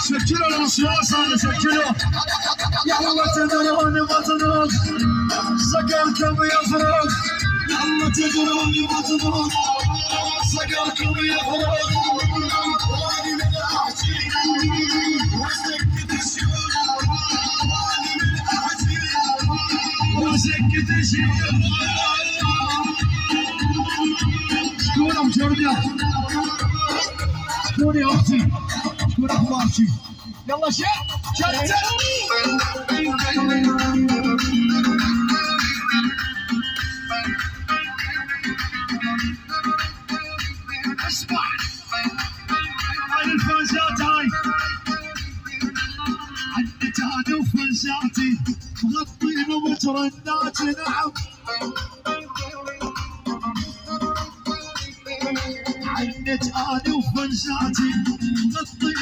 سجلوا الوسواس هذا سجلوا. يلا تدرون ما تدرون سقركم يفرق. يلا تدرون ما تدرون سقركم يفرق. واني من احجي وسكت الشيوخ. واني من احجي وسكت الشيوخ. شكونهم جردة شكون يا اختي شكون اخبارك؟ يلا شد اسمع هاي الفرزات هاي عندك هذا وفرزاتي مغطين ومترنات نعم. عندك هذا وفرزاتي مغطين